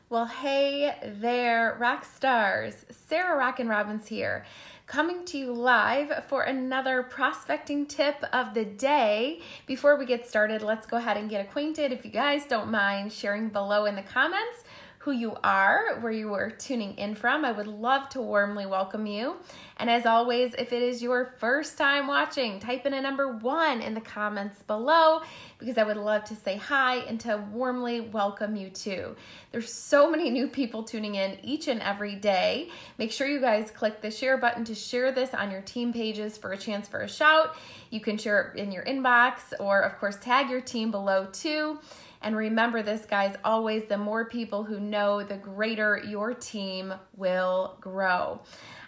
Well, hey there, rock stars. Sarah Rockin' Robbins here, coming to you live for another prospecting tip of the day. Before we get started, let's go ahead and get acquainted. If you guys don't mind sharing below in the comments who you are, where you are tuning in from, I would love to warmly welcome you. And as always, if it is your first time watching, type in a number 1 in the comments below, because I would love to say hi and to warmly welcome you too. There's so many new people tuning in each and every day. Make sure you guys click the share button to share this on your team pages for a chance for a shout. You can share it in your inbox or of course tag your team below too. And remember this, guys, always the more people who know, the greater your team will grow.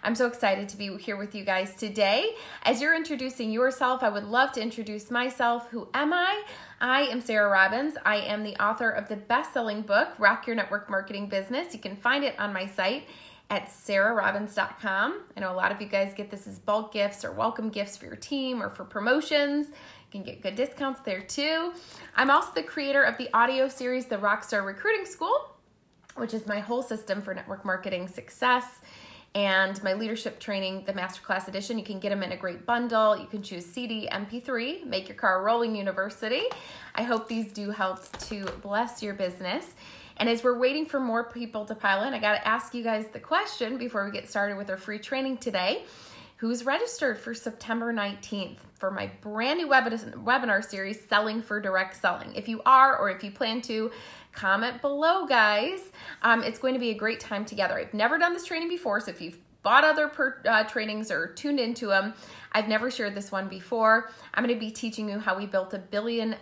I'm so excited to be here with you guys today. As you're introducing yourself, I would love to introduce myself. Who am I? I am Sarah Robbins. I am the author of the best-selling book, Rock Your Network Marketing Business. You can find it on my site at sarahrobbins.com. I know a lot of you guys get this as bulk gifts or welcome gifts for your team or for promotions. You can get good discounts there too. I'm also the creator of the audio series, The Rockstar Recruiting School, which is my whole system for network marketing success, and my leadership training, the Masterclass Edition. You can get them in a great bundle. You can choose CD, MP3, Make Your Car Rolling University. I hope these do help to bless your business. And as we're waiting for more people to pile in, I got to ask you guys the question before we get started with our free training today. Who's registered for September 19th for my brand new webinar series, Selling for Direct Selling? If you are, or if you plan to, comment below, guys. It's going to be a great time together. I've never done this training before, so if you've bought other trainings or tuned into them, I've never shared this one before. I'm going to be teaching you how we built $1 billion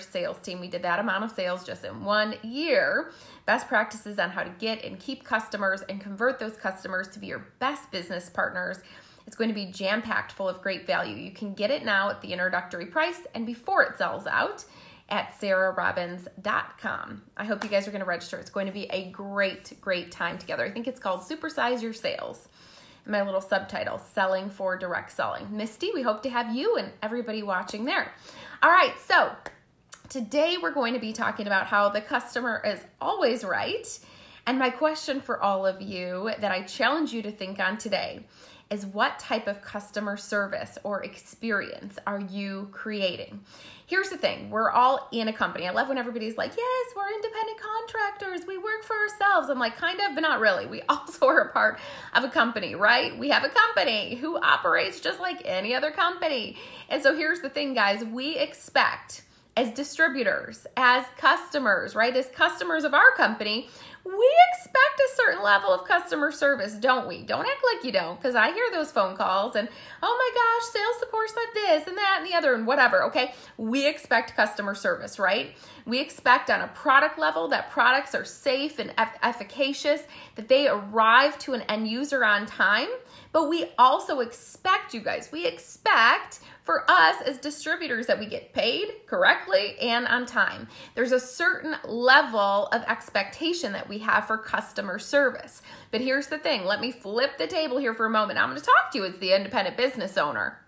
sales team. We did that amount of sales just in 1 year. Best practices on how to get and keep customers and convert those customers to be your best business partners. It's going to be jam-packed full of great value. You can get it now at the introductory price and before it sells out at sarahrobbins.com. I hope you guys are going to register. It's going to be a great, great time together. I think it's called Supersize Your Sales. And my little subtitle, Selling for Direct Selling. Misty, we hope to have you and everybody watching there. All right, so today we're going to be talking about how the customer is always right. And my question for all of you that I challenge you to think on today is, what type of customer service or experience are you creating? Here's the thing. We're all in a company. I love when everybody's like, yes, we're independent contractors. We work for ourselves. I'm like, kind of, but not really. We also are a part of a company, right? We have a company who operates just like any other company. And so here's the thing, guys. We expect, as distributors, as customers, right? As customers of our company, we expect a certain level of customer service, don't we? Don't act like you don't, because I hear those phone calls and, oh my gosh, sales support said this and that and the other and whatever, okay? We expect customer service, right? We expect on a product level that products are safe and efficacious, that they arrive to an end user on time, but we also expect, you guys, we expect for us as distributors that we get paid correctly and on time. There's a certain level of expectation that we have for customer service. But here's the thing. Let me flip the table here for a moment. I'm going to talk to you as the independent business owner.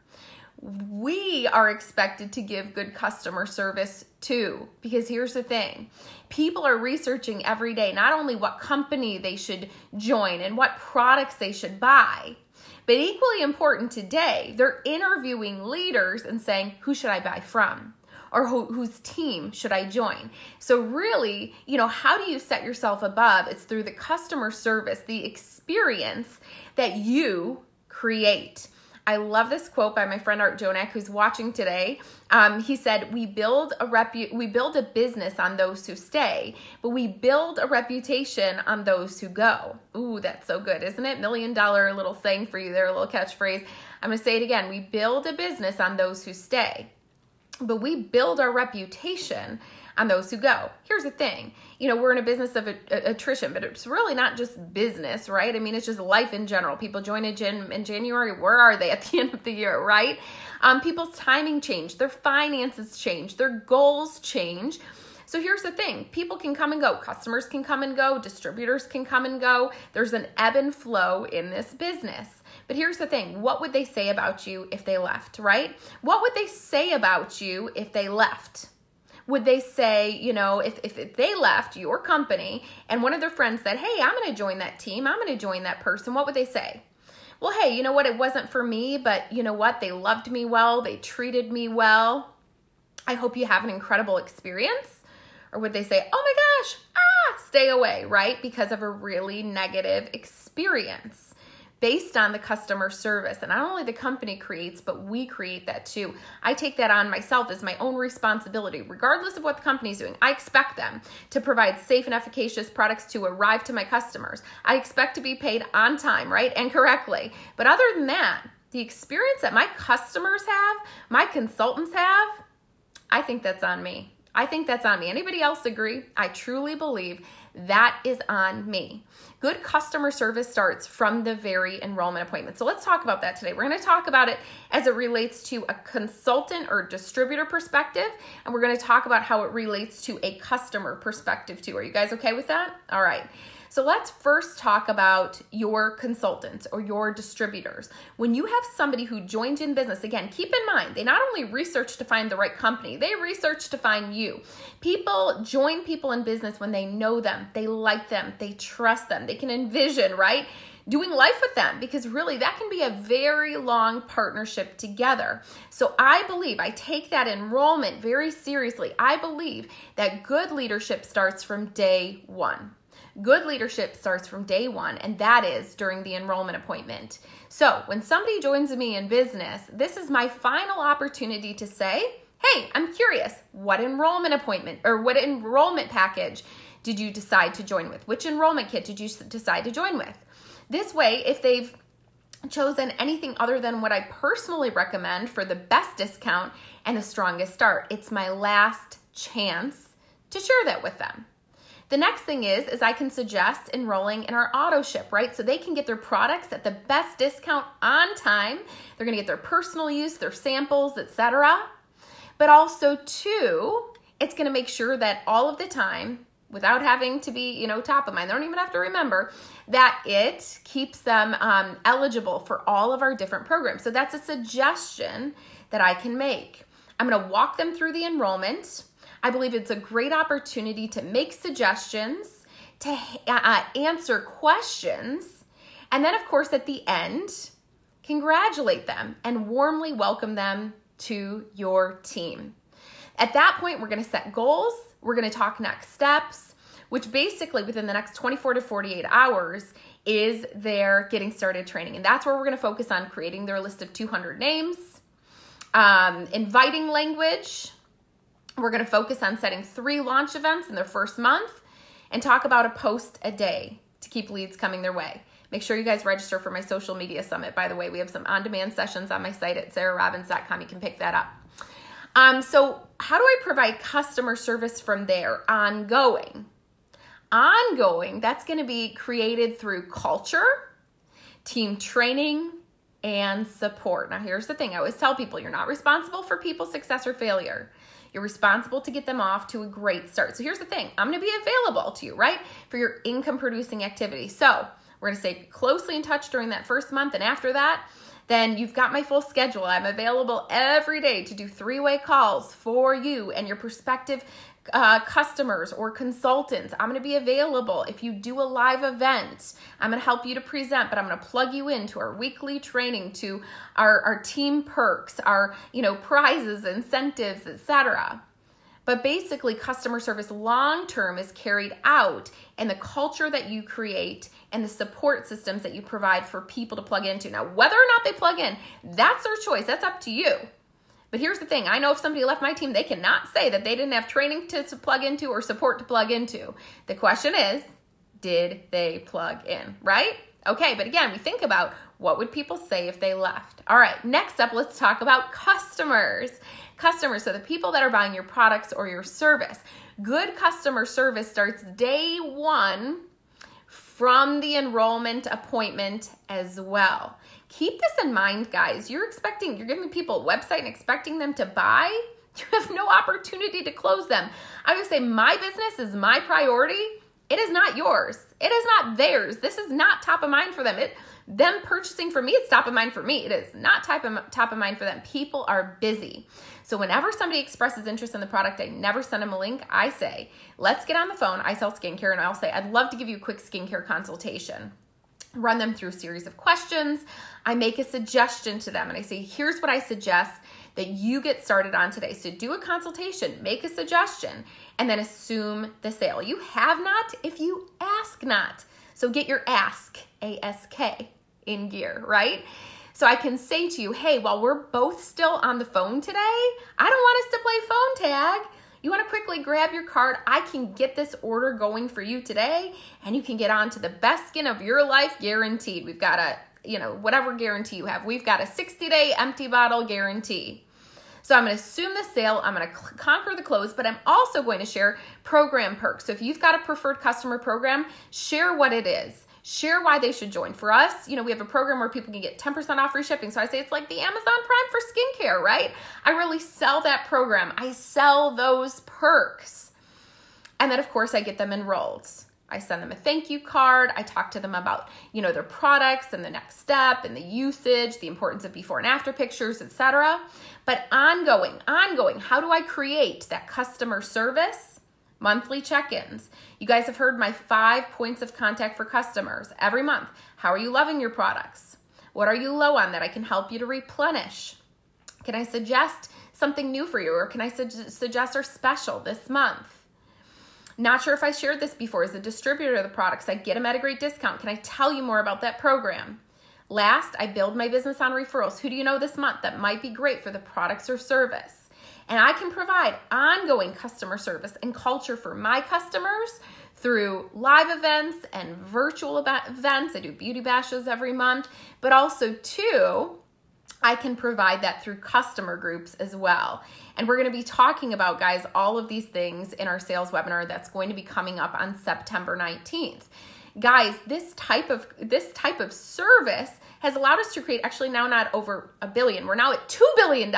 We are expected to give good customer service too, because here's the thing. People are researching every day, not only what company they should join and what products they should buy, but equally important today, they're interviewing leaders and saying, who should I buy from? Or whose team should I join? So really, how do you set yourself above? It's through the customer service, the experience that you create. I love this quote by my friend Art Jonak, who's watching today. He said, we build a business on those who stay, but we build a reputation on those who go. Ooh, that's so good, isn't it? $1 million little saying for you there, a little catchphrase. I'm going to say it again. We build a business on those who stay, but we build our reputation on those who go. Here's the thing. We're in a business of attrition, but it's really not just business, right? I mean, it's just life in general. People join a gym in January. Where are they at the end of the year, right? People's timing change. Their finances change. Their goals change. So here's the thing. People can come and go. Customers can come and go. Distributors can come and go. There's an ebb and flow in this business. But here's the thing. What would they say about you if they left, right? What would they say about you if they left? Would they say, if they left your company and one of their friends said, hey, I'm going to join that team, I'm going to join that person, what would they say? Well, hey, you know what? It wasn't for me, but you know what? They loved me well. They treated me well. I hope you have an incredible experience. Or would they say, oh my gosh, stay away, right? Because of a really negative experience based on the customer service. And not only the company creates, but we create that too. I take that on myself as my own responsibility, regardless of what the company's doing. I expect them to provide safe and efficacious products to arrive to my customers. I expect to be paid on time, right? And correctly. But other than that, the experience that my customers have, my consultants have, I think that's on me. Anybody else agree? I truly believe that is on me. Good customer service starts from the very enrollment appointment. So let's talk about that today. We're going to talk about it as it relates to a consultant or distributor perspective, and we're going to talk about how it relates to a customer perspective too. Are you guys okay with that? All right. So let's first talk about your consultants or your distributors. When you have somebody who joins in business, again, keep in mind, they not only research to find the right company, they research to find you. People join people in business when they know them, they like them, they trust them, they can envision, right? Doing life with them, because really that can be a very long partnership together. So I take that enrollment very seriously. I believe that good leadership starts from day one. Good leadership starts from day one, and that is during the enrollment appointment. So when somebody joins me in business, this is my final opportunity to say, hey, I'm curious, what enrollment appointment or what enrollment package did you decide to join with? Which enrollment kit did you decide to join with? This way, if they've chosen anything other than what I personally recommend for the best discount and the strongest start, it's my last chance to share that with them. The next thing is I can suggest enrolling in our auto ship, right? So they can get their products at the best discount on time. They're going to get their personal use, their samples, etc. But also too, it's going to make sure that all of the time, without having to be, top of mind, they don't even have to remember, that it keeps them eligible for all of our different programs. So that's a suggestion that I can make. I'm going to walk them through the enrollment. I believe it's a great opportunity to make suggestions, to answer questions, and then, of course, at the end, congratulate them and warmly welcome them to your team. At that point, we're going to set goals. We're going to talk next steps, which basically within the next 24 to 48 hours is their getting started training. And that's where we're going to focus on creating their list of 200 names, inviting language. We're going to focus on setting 3 launch events in their first month and talk about a post a day to keep leads coming their way. Make sure you guys register for my social media summit. By the way, we have some on-demand sessions on my site at sarahrobbins.com. You can pick that up. So how do I provide customer service from there? Ongoing, that's going to be created through culture, team training, and support. Now, here's the thing. I always tell people, you're not responsible for people's success or failure. You're responsible to get them off to a great start. So here's the thing. I'm going to be available to you, right, for your income producing activity. So we're going to stay closely in touch during that first month. And after that, then you've got my full schedule. I'm available every day to do 3-way calls for you and your prospective customers or consultants. I'm going to be available if you do a live event. I'm going to help you to present, but I'm going to plug you into our weekly training, to our team perks, our prizes, incentives, etc. But basically, customer service long-term is carried out in the culture that you create and the support systems that you provide for people to plug into. Now, whether or not they plug in, that's their choice. That's up to you. But here's the thing. I know if somebody left my team, they cannot say that they didn't have training to plug into or support to plug into. The question is, did they plug in, right? Okay, but again, we think about what would people say if they left. All right, next up, let's talk about customers. Customers, so the people that are buying your products or your service. Good customer service starts day one from the enrollment appointment as well. Keep this in mind, guys. You're giving people a website and expecting them to buy. You have no opportunity to close them. I would say my business is my priority It is not yours. It is not theirs. This is not top of mind for them. Them purchasing from me, it's top of mind for me. It is not top of mind for them. People are busy. So whenever somebody expresses interest in the product, I never send them a link. I say, let's get on the phone. I sell skincare, and I'll say, I'd love to give you a quick skincare consultation. Run them through a series of questions. I make a suggestion to them, and I say, here's what I suggest that you get started on today. So do a consultation, make a suggestion, and then assume the sale. You have not if you ask not. So get your ask, A-S-K, in gear, right? So I can say to you, hey, while we're both still on the phone today, I don't want us to play phone tag. You want to quickly grab your card. I can get this order going for you today, and you can get on to the best skin of your life guaranteed. We've got whatever guarantee you have. We've got a 60-day empty bottle guarantee. So I'm going to assume the sale. I'm going to conquer the close, but I'm also going to share program perks. So if you've got a preferred customer program, share what it is. Share why they should join. For us, we have a program where people can get 10% off free shipping. So I say it's like the Amazon Prime for skincare, right? I really sell that program. I sell those perks. And then, of course, I get them enrolled. I send them a thank you card. I talk to them about, their products and the next step and the usage, the importance of before and after pictures, etc. But ongoing, how do I create that customer service? Monthly check-ins. You guys have heard my 5 points of contact for customers every month. How are you loving your products? What are you low on that I can help you to replenish? Can I suggest something new for you, or can I suggest our special this month? Not sure if I shared this before. As a distributor of the products, I get them at a great discount. Can I tell you more about that program? Last, I build my business on referrals. Who do you know this month that might be great for the products or service? And I can provide ongoing customer service and culture for my customers through live events and virtual events. I do beauty bashes every month, but also too, I can provide that through customer groups as well. And we're going to be talking about, guys, all of these things in our sales webinar that's going to be coming up on September 19th. Guys, this type of service has allowed us to create, actually now not over $1 billion. We're now at $2 billion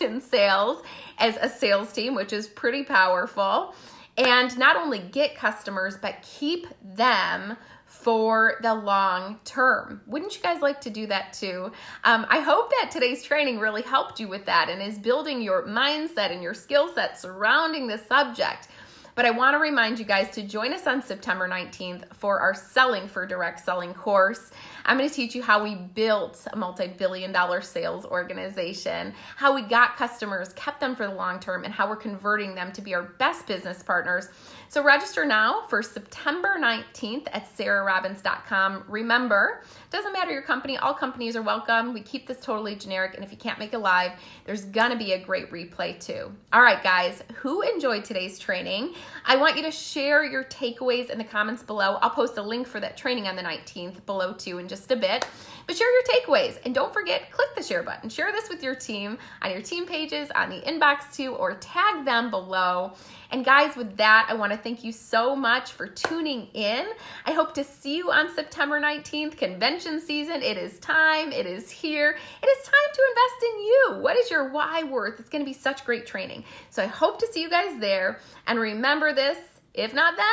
in sales as a sales team, which is pretty powerful. And not only get customers, but keep them for the long term. Wouldn't you guys like to do that too? I hope that today's training really helped you with that and is building your mindset and your skill set surrounding this subject. But I want to remind you guys to join us on September 19th for our Selling for Direct Selling course. I'm going to teach you how we built a multi-billion-dollar sales organization, how we got customers, kept them for the long term, and how we're converting them to be our best business partners. So register now for September 19th at sarahrobbins.com. Remember, doesn't matter your company, all companies are welcome. We keep this totally generic, and if you can't make it live, there's gonna be a great replay too. All right, guys, who enjoyed today's training? I want you to share your takeaways in the comments below. I'll post a link for that training on the 19th below too in just a bit. But share your takeaways, and don't forget, click the share button. Share this with your team, on your team pages, on the inbox too, or tag them below. And guys, with that, I want to thank you so much for tuning in. I hope to see you on September 19th, convention season. It is time. It is here. It is time to invest in you. What is your why worth? It's going to be such great training. So I hope to see you guys there. And remember this, if not then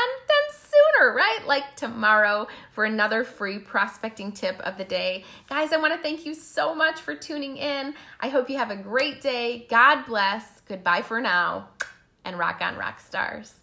sooner, right? Like tomorrow for another free prospecting tip of the day. Guys, I want to thank you so much for tuning in. I hope you have a great day. God bless. Goodbye for now. And rock on, rock stars.